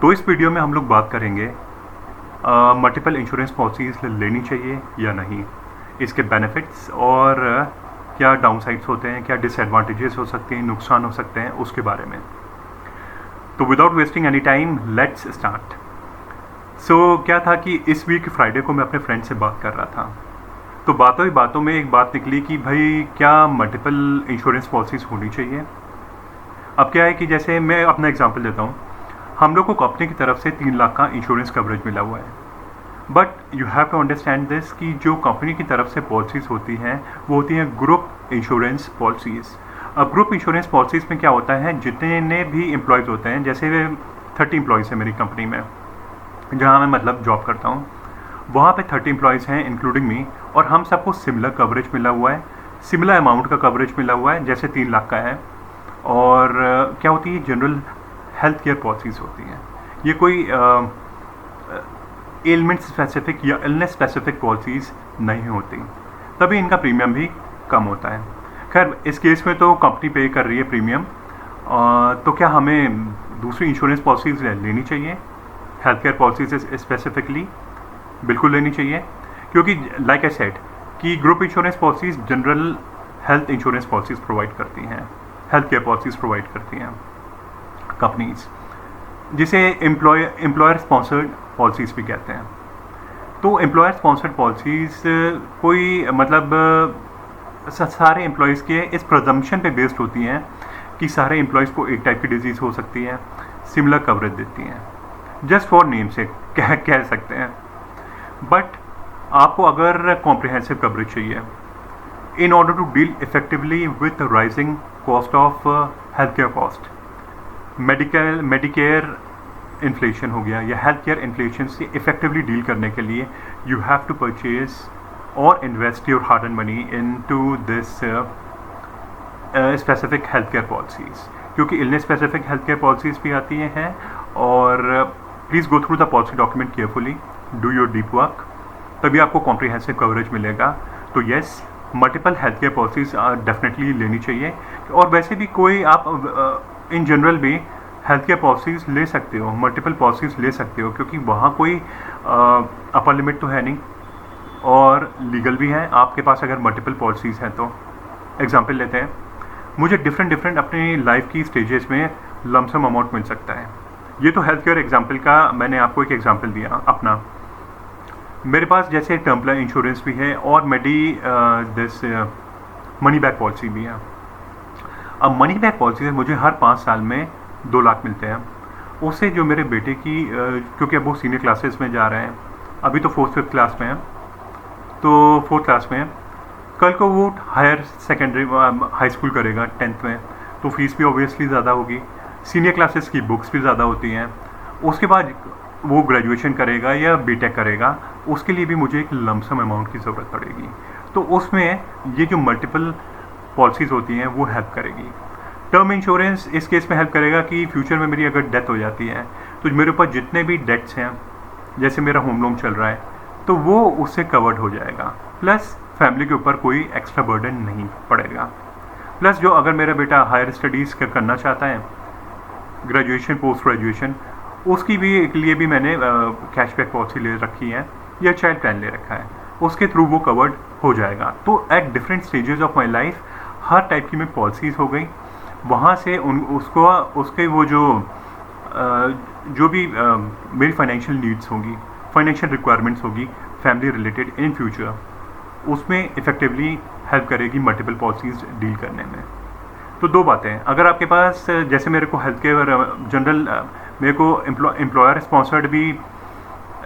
तो इस वीडियो में हम लोग बात करेंगे मल्टीपल इंश्योरेंस पॉलिसीज़ लेनी चाहिए या नहीं, इसके बेनिफिट्स और क्या डाउनसाइड्स होते हैं, क्या डिसएडवांटेजेस हो सकते हैं, नुकसान हो सकते हैं, उसके बारे में। तो without wasting any time let's start. So क्या था कि इस वीक फ्राइडे को मैं अपने फ्रेंड से बात कर रहा था, तो बातों ही बातों में एक बात निकली कि भाई क्या मल्टीपल इंश्योरेंस पॉलिसीज़ होनी चाहिए। अब क्या है कि जैसे मैं अपना एग्जांपल देता हूँ, हम लोग को कंपनी की तरफ से 3 लाख का इंश्योरेंस कवरेज मिला हुआ है, but you have to understand this कि जो कंपनी की तरफ से पॉलिसीज़ होती हैं वो होती हैं ग्रुप इंश्योरेंस पॉलिसीज़। अब ग्रुप इंश्योरेंस पॉलिसीज़ में क्या होता है, जितने भी एम्प्लॉयज़ होते हैं, जैसे 30 एम्प्लॉयज़ हैं मेरी कंपनी में जहाँ मैं मतलब जॉब करता हूँ, वहाँ पे 30 एम्प्लॉयज़ हैं इंक्लूडिंग मी, और हम सबको सिमिलर कवरेज मिला हुआ है, सिमिलर अमाउंट का कवरेज मिला हुआ है, जैसे 3 लाख का है। और क्या होती है, जनरल हेल्थ केयर पॉलिसीज़ होती हैं। ये कोई एलिमेंट स्पेसिफिक या इलनेस स्पेसिफिक पॉलिसीज़ नहीं होती, तभी इनका प्रीमियम भी कम होता है। खैर इस केस में तो कंपनी पे कर रही है प्रीमियम, तो क्या हमें दूसरी इंश्योरेंस पॉलिसीज़ लेनी चाहिए? हेल्थ केयर पॉलिसीज़ स्पेसिफिकली बिल्कुल लेनी चाहिए, क्योंकि लाइक आई सेड कि group insurance policies general health insurance policies provide करती हैं, हेल्थ केयर पॉलिसीज़ प्रोवाइड करती हैं कंपनीज, जिसे एम्प्लॉयर स्पॉन्सर्ड पॉलिसीज़ भी कहते हैं। तो एम्प्लॉयर स्पॉन्सर्ड पॉलिसीज़ कोई मतलब सारे एम्प्लॉयज़ के इस प्रजम्पशन पे बेस्ड होती हैं कि सारे एम्प्लॉयज़ को एक टाइप की डिजीज़ हो सकती है, सिमिलर कवरेज देती हैं, जस्ट फॉर नेम से कह सकते हैं। बट आपको अगर कॉम्प्रिहेंसिव कवरेज चाहिए in order to deal effectively with rising cost of health care cost, Medicare inflation हो गया या हेल्थ केयर इन्फ्लेशन से इफेक्टिवली डील करने के लिए यू हैव टू परचेज और invest your hard and money in to this specific health care policies, क्योंकि illness specific health care policies भी आती हैं। और please go through the policy document carefully, do your deep work, तभी आपको comprehensive coverage मिलेगा। तो yes, multiple health care policies definitely लेनी चाहिए। और वैसे भी कोई आप इन जनरल भी हेल्थ केयर पॉलिसीज़ ले सकते हो, मल्टीपल पॉलिसीज़ ले सकते हो, क्योंकि वहाँ कोई अपर लिमिट तो है नहीं और लीगल भी है आपके पास अगर मल्टीपल पॉलिसीज़ हैं तो। एग्जांपल लेते हैं, मुझे डिफरेंट अपनी लाइफ की स्टेजेस में लमसम अमाउंट मिल सकता है। ये तो हेल्थ केयर एग्जाम्पल का मैंने आपको एक एग्जाम्पल दिया अपना। मेरे पास जैसे टर्म प्लान इंश्योरेंस भी है और दिस मनी बैक पॉलिसी भी है। अब मनी बैक पॉलिसी से मुझे हर 5 साल में 2 लाख मिलते हैं। उससे जो मेरे बेटे की क्योंकि अब वो सीनियर क्लासेस में जा रहे हैं, अभी तो 4th-5th क्लास में है, तो 4th क्लास में है, कल को वो हाई स्कूल करेगा 10th में, तो फीस भी ऑब्वियसली ज़्यादा होगी, सीनियर क्लासेस की बुक्स भी ज़्यादा होती हैं। उसके बाद वो ग्रेजुएशन करेगा या बीटेक करेगा, उसके लिए भी मुझे एक लमसम अमाउंट की ज़रूरत पड़ेगी। तो उसमें ये जो मल्टीपल पॉलिसीज़ होती हैं वो हेल्प करेगी। टर्म इंश्योरेंस इस केस में हेल्प करेगा कि फ्यूचर में मेरी अगर डेथ हो जाती है तो मेरे ऊपर जितने भी डेट्स हैं, जैसे मेरा होम लोन चल रहा है, तो वो उससे कवर्ड हो जाएगा, प्लस फैमिली के ऊपर कोई एक्स्ट्रा बर्डन नहीं पड़ेगा। प्लस जो अगर मेरा बेटा हायर स्टडीज़ करना चाहता है, ग्रेजुएशन पोस्ट ग्रेजुएशन, उसकी भी के लिए भी मैंने कैशबैक पॉलिसी ले रखी है या चाइल्ड प्लान ले रखा है, उसके थ्रू वो कवर्ड हो जाएगा। तो at different stages of my life her type की में पॉलिसीज़ हो गई, वहाँ से उसके वो जो भी मेरी फाइनेंशियल नीड्स होंगी, फाइनेंशियल रिक्वायरमेंट्स होगी फैमिली रिलेटेड इन फ्यूचर, उसमें इफेक्टिवली हेल्प करेगी मल्टीपल पॉलिसीज़ डील करने में। तो 2 बातें, अगर आपके पास जैसे मेरे को हेल्थ केयर जनरल मेरे को एम्प्लॉयर स्पॉन्सर्ड भी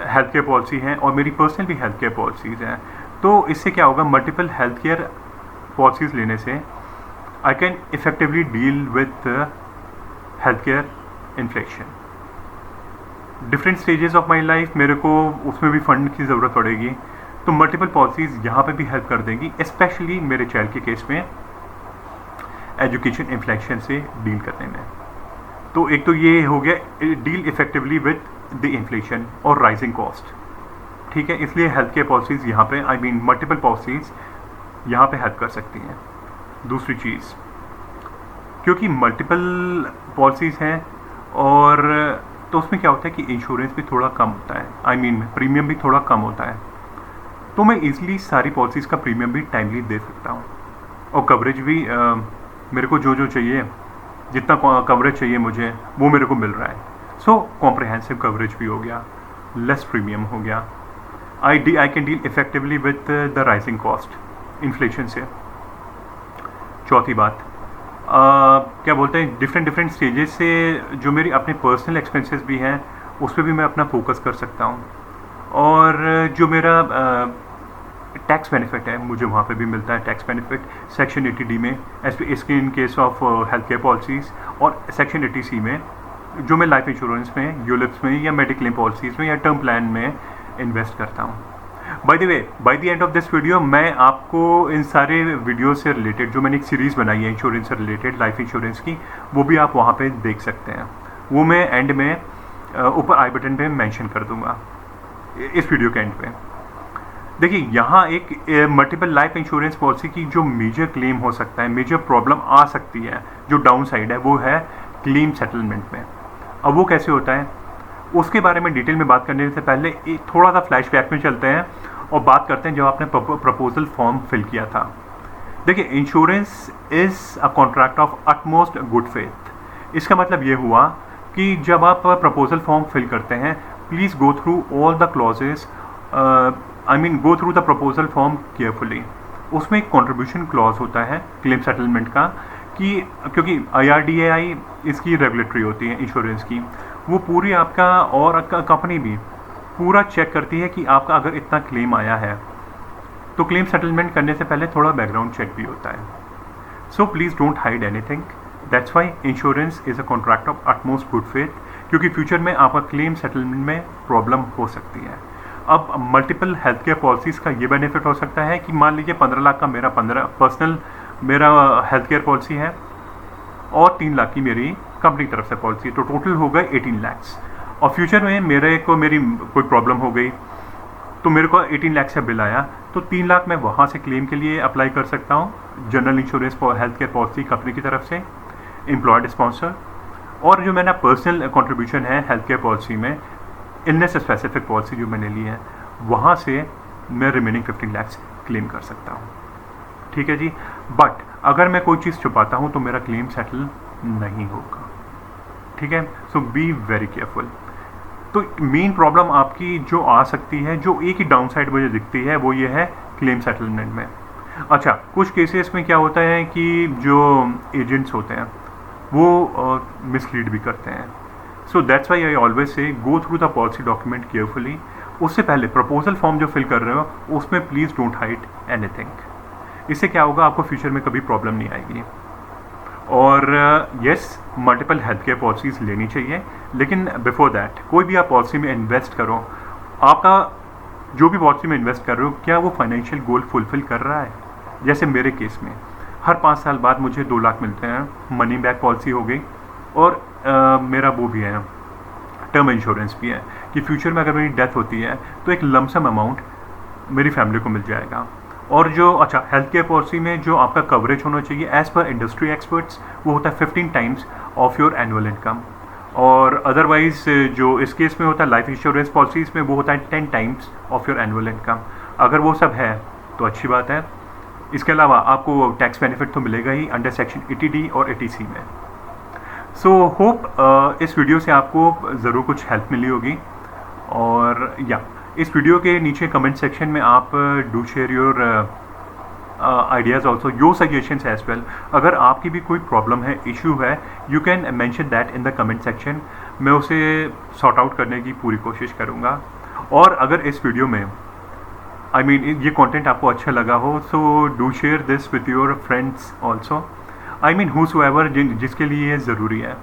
हेल्थ केयर पॉलिसी है और मेरी पर्सनल भी हेल्थ केयर पॉलिसीज़ हैं, तो इससे क्या होगा, मल्टीपल हेल्थ केयर पॉलिसीज़ लेने से I can effectively deal with health care inflection. Different stages of my life मेरे को उसमें भी फंड की ज़रूरत पड़ेगी, तो मल्टीपल पॉलिसीज़ यहाँ पे भी हेल्प कर देंगी, स्पेशली मेरे चाइल्ड के केस में एजुकेशन इन्फ्लेक्शन से डील करने में। तो एक तो ये हो गया deal effectively with the inflation और राइजिंग कॉस्ट, ठीक है। इसलिए हेल्थ केयर पॉलिसीज़ यहाँ पे मल्टीपल पॉलिसीज़ यहाँ पे हेल्प कर सकती हैं। दूसरी चीज़, क्योंकि मल्टीपल पॉलिसीज़ हैं और तो तो उसमें क्या होता है कि इंश्योरेंस भी थोड़ा कम होता है, आई मीन प्रीमियम भी थोड़ा कम होता है, तो मैं ईजिली सारी पॉलिसीज़ का प्रीमियम भी टाइमली दे सकता हूँ और कवरेज भी मेरे को जो जो चाहिए, जितना कवरेज चाहिए मुझे वो मेरे को मिल रहा है। सो कॉम्प्रिहेंसिव कवरेज भी हो गया, लेस प्रीमियम हो गया, I can deal effectively with the rising cost inflation से। चौथी बात, क्या बोलते हैं, डिफरेंट स्टेजेस से जो मेरी अपने पर्सनल एक्सपेंसेस भी हैं उस पर भी मैं अपना फोकस कर सकता हूँ, और जो मेरा टैक्स बेनिफिट है मुझे वहाँ पे भी मिलता है टैक्स बेनिफिट सेक्शन 80D में, इसके in case of health care policies, और सेक्शन 80C में जो मैं लाइफ इंश्योरेंस में, यूलिप्स में या मेडिक्लेम पॉलिसीज़ में या टर्म प्लान में इन्वेस्ट करता हूँ। By the way, by the end of this video मैं आपको इन सारे वीडियो से रिलेटेड जो मैंने एक सीरीज़ बनाई है इंश्योरेंस से रिलेटेड, लाइफ इंश्योरेंस की, वो भी आप वहाँ पे देख सकते हैं। वो मैं एंड में ऊपर आई बटन पे मेंशन कर दूंगा इस वीडियो के एंड पे। देखिए, यहाँ एक मल्टीपल लाइफ इंश्योरेंस पॉलिसी की जो मेजर क्लेम हो सकता है, मेजर प्रॉब्लम आ सकती है, जो डाउन साइड है, वो है क्लेम सेटलमेंट में। अब वो कैसे होता है उसके बारे में डिटेल में बात करने से पहले एक थोड़ा सा फ्लैशबैक में चलते हैं और बात करते हैं जब आपने प्रपोजल फॉर्म फिल किया था। देखिए, insurance is a contract of utmost good faith. इसका मतलब ये हुआ कि जब आप प्रपोजल फॉर्म फिल करते हैं, please go through all the clauses, go through the proposal form carefully. उसमें एक कंट्रीब्यूशन क्लॉज होता है क्लेम सेटलमेंट का, कि क्योंकि IRDAI इसकी रेगुलेटरी होती है इंश्योरेंस की, वो पूरी आपका और कंपनी भी पूरा चेक करती है कि आपका अगर इतना क्लेम आया है तो क्लेम सेटलमेंट करने से पहले थोड़ा बैकग्राउंड चेक भी होता है। So please don't hide anything, that's why insurance is a contract of utmost good faith, क्योंकि फ्यूचर में आपका क्लेम सेटलमेंट में प्रॉब्लम हो सकती है। अब मल्टीपल हेल्थ केयर पॉलिसीज़ का ये बेनिफिट हो सकता है कि मान लीजिए 15 लाख का मेरा पर्सनल मेरा हेल्थ केयर पॉलिसी है और 3 लाख की मेरी कंपनी की तरफ से पॉलिसी, तो टोटल हो गए 18 लैक्स। और फ्यूचर में मेरी कोई प्रॉब्लम हो गई तो मेरे को 18 लाख से बिल आया, तो 3 लाख मैं वहाँ से क्लेम के लिए अप्लाई कर सकता हूँ general insurance health care policy company की तरफ से, एम्प्लॉयड स्पॉन्सर। और जो मेरा पर्सनल कंट्रीब्यूशन है हेल्थ केयर पॉलिसी में, इलनेस स्पेसिफिक पॉलिसी जो मैंने ली है, वहाँ से मैं रिमेनिंग 15 लैक्स क्लेम कर सकता हूँ। ठीक है जी, बट अगर मैं कोई चीज़ छुपाता हूँ तो मेरा क्लेम सेटल नहीं होगा। ठीक है, सो बी वेरी केयरफुल। तो मेन प्रॉब्लम आपकी जो आ सकती है, जो एक ही डाउन साइड मुझे दिखती है, वो ये है क्लेम सेटलमेंट में। अच्छा, कुछ केसेस में क्या होता है कि जो एजेंट्स होते हैं वो मिसलीड भी करते हैं। So that's why I always say go through the policy document carefully. उससे पहले प्रपोजल फॉर्म जो फिल कर रहे हो उसमें प्लीज़ डोंट हाइड एनीथिंग। इससे क्या होगा, आपको फ्यूचर में कभी प्रॉब्लम नहीं आएगी। और yes, multiple health care policies लेनी चाहिए, लेकिन बिफोर दैट कोई भी आप पॉलिसी में इन्वेस्ट करो, आपका जो भी पॉलिसी में इन्वेस्ट कर रहे हो, क्या वो फाइनेंशियल गोल फुलफिल कर रहा है। जैसे मेरे केस में हर 5 साल बाद मुझे 2 लाख मिलते हैं, मनी बैक पॉलिसी हो गई, और मेरा वो भी है, टर्म इंश्योरेंस भी है कि फ्यूचर में अगर मेरी डेथ होती है तो एक लमसम अमाउंट मेरी फैमिली को मिल जाएगा। और जो अच्छा हेल्थ केयर पॉलिसी में जो आपका कवरेज होना चाहिए एज पर इंडस्ट्री एक्सपर्ट्स, वो होता है 15 times of your annual income, और अदरवाइज जो इस केस में होता है लाइफ इंश्योरेंस पॉलिसीज़ में, वो होता है 10 times of your annual income. अगर वो सब है तो अच्छी बात है। इसके अलावा आपको टैक्स बेनिफिट तो मिलेगा ही अंडर सेक्शन 80D और 80C में। सो होप इस वीडियो से आपको ज़रूर कुछ हेल्प मिली होगी। और या इस वीडियो के नीचे कमेंट सेक्शन में आप do share your ideas also, your suggestions as well. अगर आपकी भी कोई प्रॉब्लम है, इशू है, you can mention that in the comment section. मैं उसे सॉर्ट आउट करने की पूरी कोशिश करूँगा। और अगर इस वीडियो में ये कंटेंट आपको अच्छा लगा हो, so do share this with your friends also, whosoever जिसके लिए ये ज़रूरी है।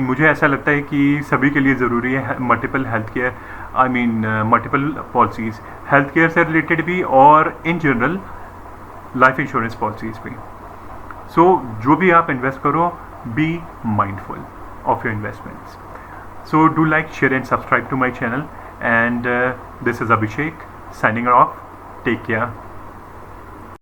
मुझे ऐसा लगता है कि सभी के लिए ज़रूरी है multiple health care, multiple policies, health care से रिलेटेड भी और in general life insurance policies भी। सो जो भी आप इन्वेस्ट करो, be mindful of your investments. So do like, share and subscribe to my channel, and this is Abhishek signing off. Take care.